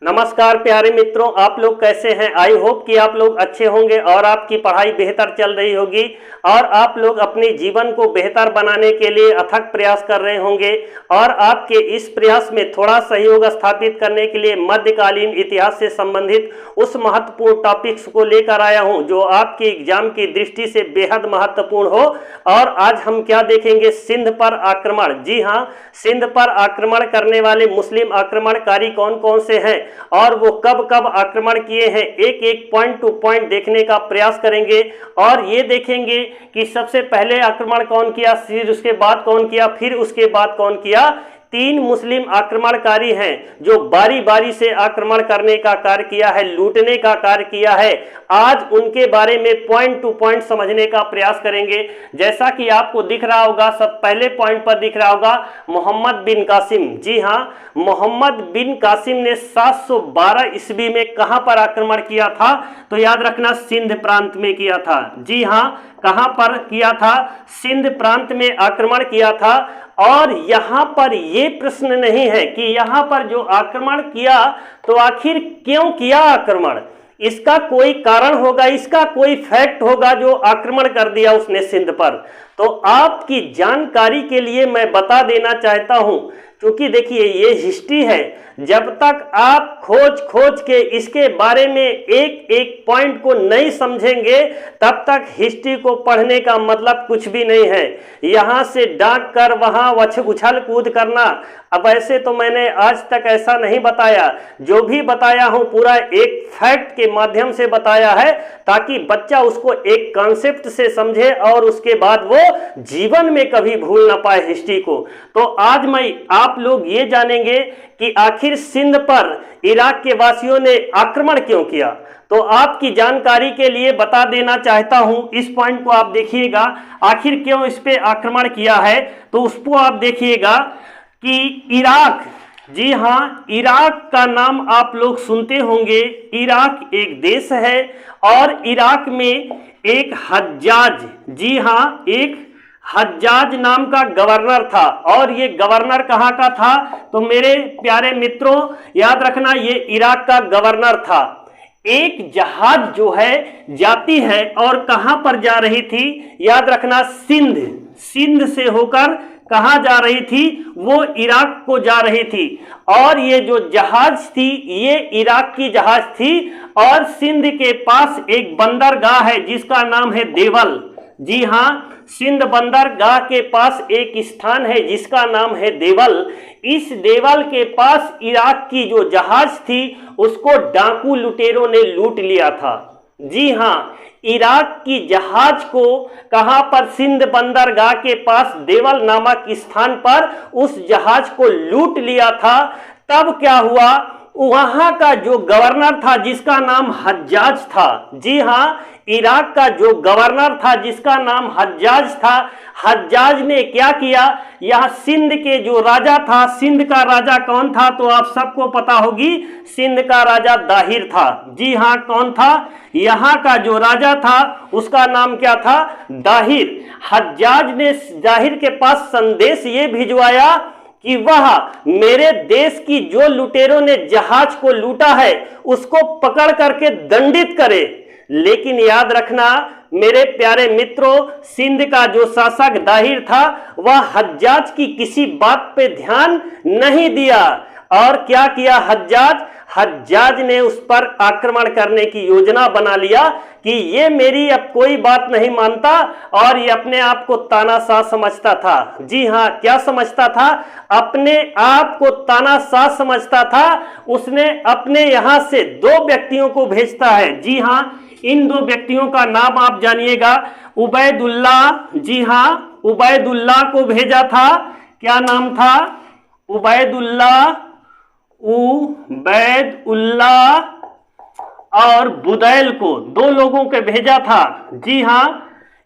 नमस्कार प्यारे मित्रों, आप लोग कैसे हैं। आई होप कि आप लोग अच्छे होंगे और आपकी पढ़ाई बेहतर चल रही होगी और आप लोग अपने जीवन को बेहतर बनाने के लिए अथक प्रयास कर रहे होंगे। और आपके इस प्रयास में थोड़ा सहयोग स्थापित करने के लिए मध्यकालीन इतिहास से संबंधित उस महत्वपूर्ण टॉपिक्स को लेकर आया हूं जो आपके एग्जाम की दृष्टि से बेहद महत्वपूर्ण हो। और आज हम क्या देखेंगे, सिंध पर आक्रमण। जी हाँ, सिंध पर आक्रमण करने वाले मुस्लिम आक्रमणकारी कौन कौन से हैं और वो कब कब आक्रमण किए हैं, एक एक पॉइंट टू पॉइंट देखने का प्रयास करेंगे। और ये देखेंगे कि सबसे पहले आक्रमण कौन किया, फिर उसके बाद कौन किया, फिर उसके बाद कौन किया। 3 मुस्लिम आक्रमणकारी हैं जो बारी बारी से आक्रमण करने का कार्य किया है, लूटने का कार्य किया है। आज उनके बारे में पॉइंट टू पॉइंट समझने का प्रयास करेंगे। जैसा कि आपको दिख रहा होगा, सब पहले पॉइंट पर दिख रहा होगा मोहम्मद बिन कासिम। जी हाँ, मोहम्मद बिन कासिम ने 712 ईस्वी में कहां पर आक्रमण किया था, तो याद रखना सिंध प्रांत में किया था। जी हाँ, कहां पर किया था, सिंध प्रांत में आक्रमण किया था। और यहां पर यह प्रश्न नहीं है कि यहां पर जो आक्रमण किया तो आखिर क्यों किया आक्रमण, इसका कोई कारण होगा, इसका कोई फैक्ट होगा जो आक्रमण कर दिया उसने सिंध पर। तो आपकी जानकारी के लिए मैं बता देना चाहता हूं, क्योंकि देखिए ये हिस्ट्री है। जब तक आप खोज के इसके बारे में एक एक पॉइंट को नहीं समझेंगे तब तक हिस्ट्री को पढ़ने का मतलब कुछ भी नहीं है। यहां से डांक कर वहां उछल कूद करना, अब ऐसे तो मैंने आज तक ऐसा नहीं बताया। जो भी बताया हूं पूरा एक फैक्ट के माध्यम से बताया है, ताकि बच्चा उसको एक कॉन्सेप्ट से समझे और उसके बाद वो जीवन में कभी भूल ना पाए हिस्ट्री को। तो आज मैं आप लोग ये जानेंगे कि आखिर सिंध पर इराक के वासियों ने आक्रमण क्यों किया। तो आपकी जानकारी के लिए बता देना चाहता हूं, इस पॉइंट को आप देखिएगा, आखिर क्यों इस पे आक्रमण किया है। तो उसको आप देखिएगा कि इराक, जी हाँ, इराक का नाम आप लोग सुनते होंगे। इराक एक देश है और इराक में एक हज्जाज, जी हाँ, एक हज्जाज नाम का गवर्नर था। और ये गवर्नर कहाँ का था, तो मेरे प्यारे मित्रों याद रखना, ये इराक का गवर्नर था। एक जहाज जो है जाती है और कहां पर जा रही थी, याद रखना सिंध से होकर कहां जा रही थी, वो इराक को जा रही थी। और ये जो जहाज थी ये इराक की जहाज थी। और सिंध के पास एक बंदरगाह है जिसका नाम है देवल। जी हाँ, सिंध बंदरगाह के पास एक स्थान है जिसका नाम है देवल। इस देवल के पास इराक की जो जहाज थी उसको डाकू लुटेरों ने लूट लिया था। जी हाँ, इराक की जहाज को कहां पर, सिंध बंदरगाह के पास देवल नामक स्थान पर उस जहाज को लूट लिया था। तब क्या हुआ, वहां का जो गवर्नर था जिसका नाम हज्जाज था, जी हाँ, इराक का जो गवर्नर था जिसका नाम हज्जाज था, हज्जाज ने क्या किया, यह सिंध के जो राजा था, सिंध का राजा कौन था, तो आप सबको पता होगी, सिंध का राजा दाहिर था। जी हाँ, कौन था, यहाँ का जो राजा था उसका नाम क्या था, दाहिर। हज्जाज ने दाहिर के पास संदेश ये भिजवाया कि वह मेरे देश की जो लुटेरों ने जहाज को लूटा है उसको पकड़ करके दंडित करे। लेकिन याद रखना मेरे प्यारे मित्रों, सिंध का जो शासक दाहिर था वह हज्जाज की किसी बात पे ध्यान नहीं दिया। और क्या किया हज्जाज ने उस पर आक्रमण करने की योजना बना लिया कि ये मेरी अब कोई बात नहीं मानता। और ये अपने आप को तानाशाह समझता था। जी हाँ, क्या समझता था, अपने आप को तानाशाह समझता था। उसने अपने यहां से 2 व्यक्तियों को भेजता है। जी हाँ, इन 2 व्यक्तियों का नाम आप जानिएगा, उबैदुल्ला। जी हाँ, उबैदुल्ला को भेजा था। क्या नाम था, उबैदुल्ला और बुदैल को, 2 लोगों के भेजा था। जी हाँ,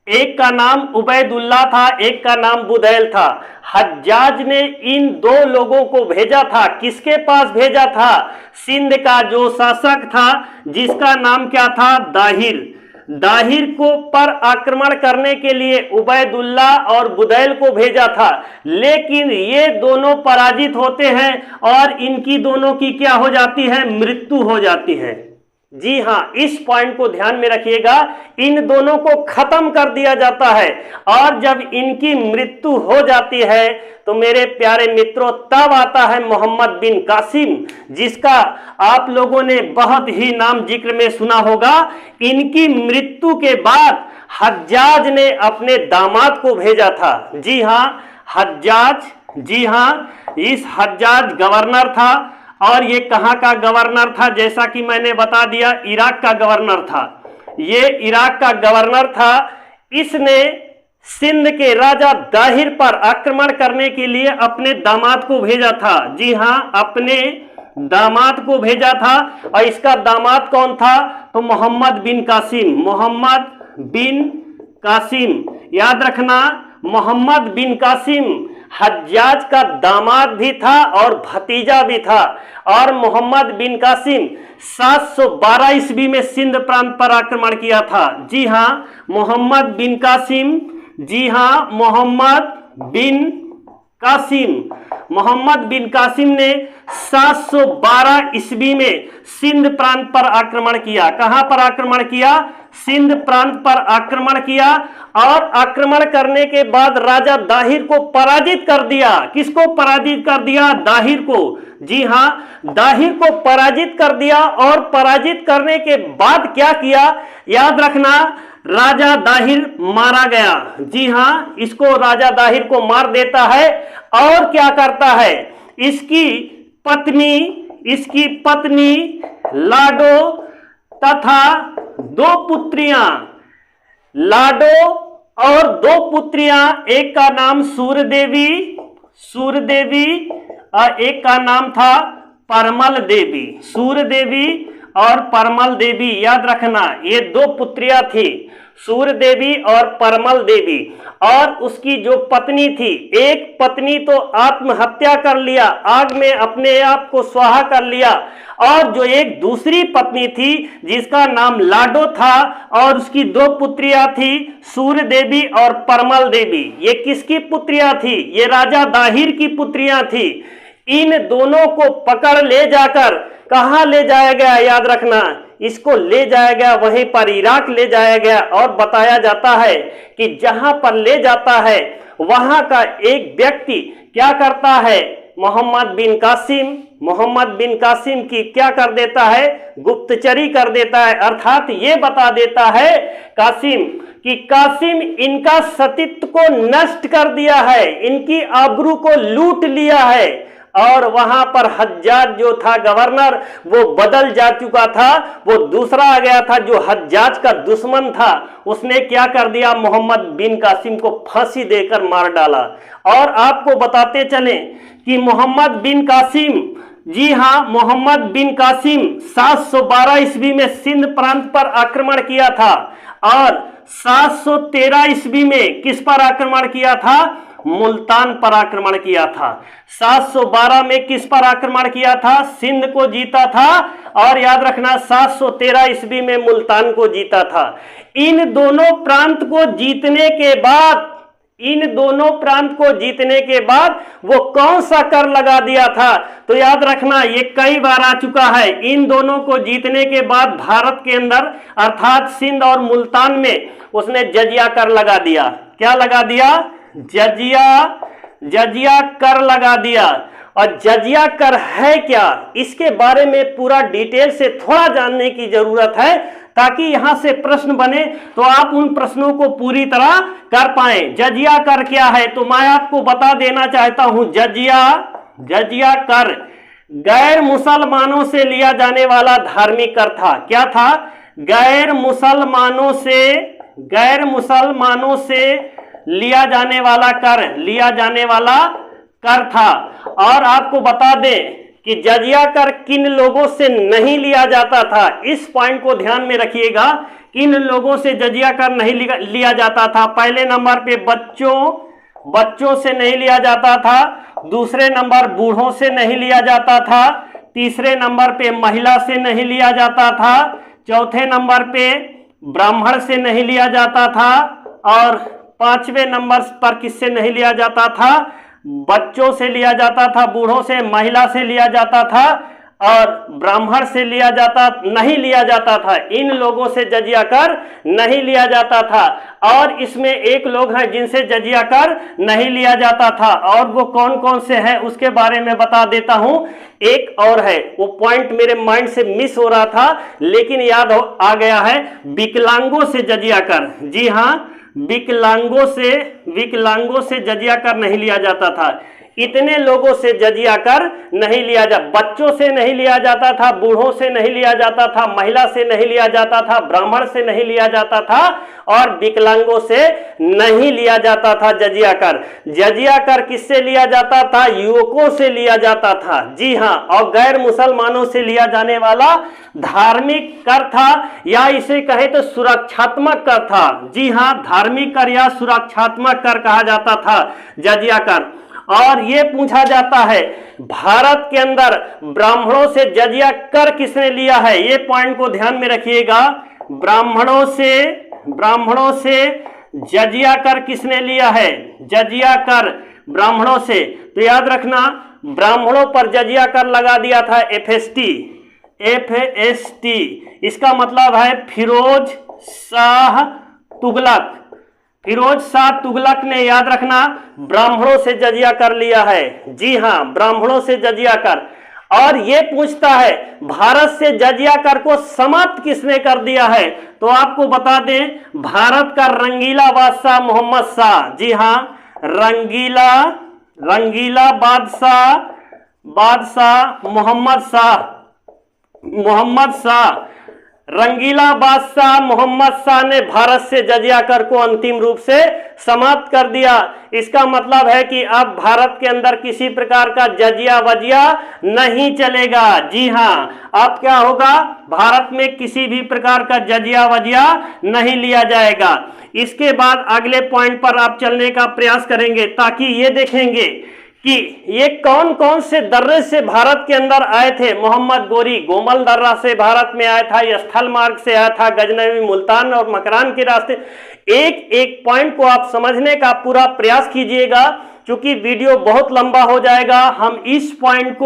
एक का नाम उबैदुल्ला था, एक का नाम बुदैल था। हज्जाज ने इन 2 लोगों को भेजा था, किसके पास भेजा था, सिंध का जो शासक था जिसका नाम क्या था, दाहिर। दाहिर को पर आक्रमण करने के लिए उबैदुल्ला और बुदैल को भेजा था, लेकिन ये दोनों पराजित होते हैं और इनकी दोनों की क्या हो जाती है, मृत्यु हो जाती है। जी हाँ, इस पॉइंट को ध्यान में रखिएगा, इन दोनों को खत्म कर दिया जाता है और जब इनकी मृत्यु हो जाती है तो मेरे प्यारे मित्रों तब आता है मोहम्मद बिन कासिम, जिसका आप लोगों ने बहुत ही नाम जिक्र में सुना होगा। इनकी मृत्यु के बाद हज्जाज ने अपने दामाद को भेजा था। जी हाँ, हज्जाज, जी हाँ, इस हज्जाज गवर्नर था और ये कहाँ का गवर्नर था, जैसा कि मैंने बता दिया इराक का गवर्नर था। ये इराक का गवर्नर था। इसने सिंध के राजा दाहिर पर आक्रमण करने के लिए अपने दामाद को भेजा था। जी हाँ, अपने दामाद को भेजा था और इसका दामाद कौन था, तो मोहम्मद बिन कासिम। मोहम्मद बिन कासिम, याद रखना, मोहम्मद बिन कासिम हज्जाज का दामाद भी था और भतीजा भी था। और मोहम्मद बिन कासिम 712 ईस्वी में सिंध प्रांत पर आक्रमण किया था। जी हाँ, मोहम्मद बिन कासिम, जी हाँ, मोहम्मद बिन कासिम, मोहम्मद बिन कासिम ने 712 ईस्वी में सिंध प्रांत पर आक्रमण किया। कहां पर आक्रमण किया, सिंध प्रांत पर आक्रमण किया और आक्रमण करने के बाद राजा दाहिर को पराजित कर दिया। किसको पराजित कर दिया, दाहिर को। जी हां, दाहिर को पराजित कर दिया और पराजित करने के बाद क्या किया, याद रखना, राजा दाहिर मारा गया। जी हां, इसको राजा दाहिर को मार देता है और क्या करता है, इसकी पत्नी लाडो तथा दो पुत्रियां, लाडो और दो पुत्रियां, एक का नाम सूरदेवी और एक का नाम था परमल देवी। सूरदेवी और परमल देवी, याद रखना, ये दो पुत्रियां थी, सूरदेवी और परमल देवी। और उसकी जो पत्नी थी, एक पत्नी तो आत्महत्या कर लिया, आग में अपने आप को स्वाहा कर लिया, और जो एक दूसरी पत्नी थी जिसका नाम लाडो था और उसकी दो पुत्रियां थी, सूरदेवी और परमल देवी। ये किसकी पुत्रियां थी, ये राजा दाहिर की पुत्रियां थी। इन दोनों को पकड़ ले जाकर कहां ले जाया गया, याद रखना, इसको ले जाया गया वहीं पर इराक ले जाया गया। और बताया जाता है कि जहां पर ले जाता है वहां का एक व्यक्ति क्या करता है, मोहम्मद बिन कासिम की क्या कर देता है, गुप्तचरी कर देता है। अर्थात ये बता देता है कासिम कि कासिम इनका सतीत्व को नष्ट कर दिया है, इनकी आबरू को लूट लिया है। और वहां पर हज्जाज जो था गवर्नर, वो बदल जा चुका था, वो दूसरा आ गया था जो हज्जाज का दुश्मन था। उसने क्या कर दिया, मोहम्मद बिन कासिम को फांसी देकर मार डाला। और आपको बताते चलें कि मोहम्मद बिन कासिम, जी हां, मोहम्मद बिन कासिम 712 ईस्वी में सिंध प्रांत पर आक्रमण किया था और 713 ईस्वी में किस पर आक्रमण किया था, मुल्तान पर आक्रमण किया था। 712 में किस पर आक्रमण किया था, सिंध को जीता था। और याद रखना 713 ईस्वी में मुल्तान को जीता था। इन दोनों प्रांत को जीतने के बाद वो कौन सा कर लगा दिया था, तो याद रखना ये कई बार आ चुका है। इन दोनों को जीतने के बाद भारत के अंदर अर्थात सिंध और मुल्तान में उसने जजिया कर लगा दिया। क्या लगा दिया, जजिया कर लगा दिया। और जजिया कर है क्या, इसके बारे में पूरा डिटेल से थोड़ा जानने की जरूरत है, ताकि यहां से प्रश्न बने तो आप उन प्रश्नों को पूरी तरह कर पाएं। जजिया कर क्या है, तो मैं आपको बता देना चाहता हूं। जजिया कर गैर मुसलमानों से लिया जाने वाला धार्मिक कर था। क्या था, गैर मुसलमानों से लिया जाने वाला कर था। और आपको बता दें कि जजिया कर किन लोगों से नहीं लिया जाता था, इस पॉइंट को ध्यान में रखिएगा। किन लोगों से जजिया कर नहीं लिया जाता था, पहले नंबर पे बच्चों से नहीं लिया जाता था, दूसरे नंबर बूढ़ों से नहीं लिया जाता था, तीसरे नंबर पे महिला से नहीं लिया जाता था, चौथे नंबर पे ब्राह्मण से नहीं लिया जाता था। और 5वें नंबर पर किससे नहीं लिया जाता था? बच्चों से लिया जाता था, बूढ़ों से, महिला से लिया जाता था और ब्राह्मण से नहीं लिया जाता था। इन लोगों से जजिया कर नहीं लिया जाता था। और इसमें एक लोग हैं जिनसे जजिया कर नहीं लिया जाता था, और वो कौन कौन से हैं उसके बारे में बता देता हूं। एक और है, वो पॉइंट मेरे माइंड से मिस हो रहा था लेकिन याद आ गया है। विकलांगों से जजिया कर, जी हां, विकलांगों से जजिया कर नहीं लिया जाता था। इतने लोगों से जजिया कर नहीं लिया बच्चों से नहीं लिया जाता था, बूढ़ों से नहीं लिया जाता था, महिला से नहीं लिया जाता था, ब्राह्मण से नहीं लिया जाता था और विकलांगों से नहीं लिया जाता था जजिया कर। जजिया कर किससे लिया जाता था? युवकों से लिया जाता था, जी हां, और गैर मुसलमानों से लिया जाने वाला धार्मिक कर था, या इसे कहे तो सुरक्षात्मक कर था। जी हां, धार्मिक कर या सुरक्षात्मक कर कहा जाता था जजिया कर। और ये पूछा जाता है भारत के अंदर ब्राह्मणों से जजिया कर किसने लिया है? ये पॉइंट को ध्यान में रखिएगा। ब्राह्मणों से जजिया कर किसने लिया है? जजिया कर ब्राह्मणों से, तो याद रखना ब्राह्मणों पर जजिया कर लगा दिया था FST। इसका मतलब है फिरोज शाह तुगलक। फिरोज शाह तुगलक ने, याद रखना, ब्राह्मणों से जजिया कर लिया है। जी हां, ब्राह्मणों से जजिया कर। और ये पूछता है भारत से जजिया कर को समाप्त किसने कर दिया है? तो आपको बता दें, भारत का रंगीला बादशाह मोहम्मद शाह। जी हां, रंगीला बादशाह मोहम्मद शाह, रंगीला बादशाह मोहम्मद शाह ने भारत से जजिया कर को अंतिम रूप से समाप्त कर दिया। इसका मतलब है कि अब भारत के अंदर किसी प्रकार का जजिया वजिया नहीं चलेगा। जी हां, अब क्या होगा? भारत में किसी भी प्रकार का जजिया वजिया नहीं लिया जाएगा। इसके बाद अगले पॉइंट पर आप चलने का प्रयास करेंगे ताकि ये देखेंगे कि ये कौन कौन से दर्रे से भारत के अंदर आए थे। मोहम्मद गोरी गोमल दर्रा से भारत में आया था, ये स्थल मार्ग से आया था, गजनवी, मुल्तान और मकरान के रास्ते। एक एक पॉइंट को आप समझने का पूरा प्रयास कीजिएगा, क्योंकि वीडियो बहुत लंबा हो जाएगा। हम इस पॉइंट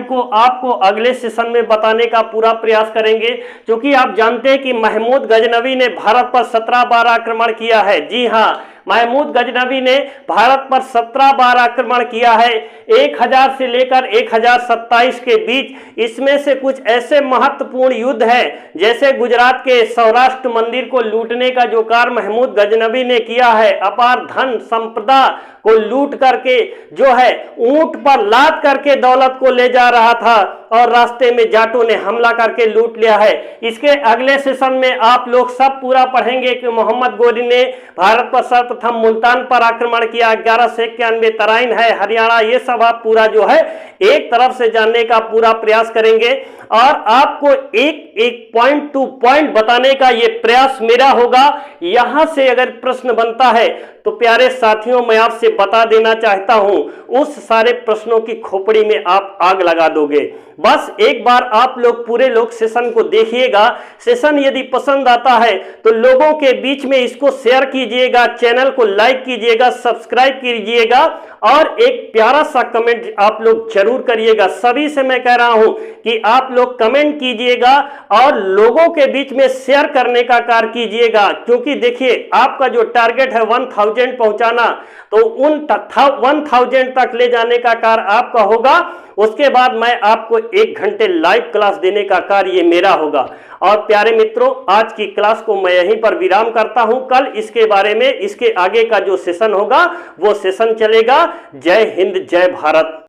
को आपको अगले सेशन में बताने का पूरा प्रयास करेंगे, क्योंकि आप जानते हैं कि महमूद गजनवी ने भारत पर 17 बार आक्रमण किया है। जी हां, महमूद गजनवी ने भारत पर 17 बार आक्रमण किया है, 1000 से लेकर 1027 के बीच। इसमें से कुछ ऐसे महत्वपूर्ण युद्ध है, जैसे गुजरात के सौराष्ट्र मंदिर को लूटने का जो कार्य महमूद गजनवी ने किया है, अपार धन संपदा को लूट करके जो है ऊंट पर लाद करके दौलत को ले जा रहा था और रास्ते में जाटों ने हमला करके लूट लिया है। इसके अगले सेशन में आप लोग सब पूरा पढ़ेंगे कि मोहम्मद गोरी ने भारत पर सर्वप्रथम मुल्तान पर आक्रमण किया, 1191 तराइन है, हरियाणा, ये सब आप पूरा जो है एक तरफ से जानने का पूरा प्रयास करेंगे। और आपको एक एक पॉइंट टू पॉइंट बताने का ये प्रयास मेरा होगा। यहां से अगर प्रश्न बनता है तो प्यारे साथियों, मैं आपसे बता देना चाहता हूं, उस सारे प्रश्नों की खोपड़ी में आप आग लगा दोगे। बस एक बार आप लोग पूरे लोग सेशन को देखिएगा। सेशन यदि पसंद आता है तो लोगों के बीच में इसको शेयर कीजिएगा, चैनल को लाइक कीजिएगा, सब्सक्राइब कीजिएगा और एक प्यारा सा कमेंट आप लोग जरूर करिएगा। सभी से मैं कह रहा हूं कि आप लोग कमेंट कीजिएगा और लोगों के बीच में शेयर करने का कार्य कीजिएगा, क्योंकि देखिए आपका जो टारगेट है 1000 पहुंचाना, तो उन 1000 तक ले जाने का कार्य आपका होगा। उसके बाद मैं आपको 1 घंटे लाइव क्लास देने का कार्य ये मेरा होगा। और प्यारे मित्रों, आज की क्लास को मैं यहीं पर विराम करता हूं। कल इसके बारे में, इसके आगे का जो सेशन होगा वो सेशन चलेगा। जय हिंद, जय भारत।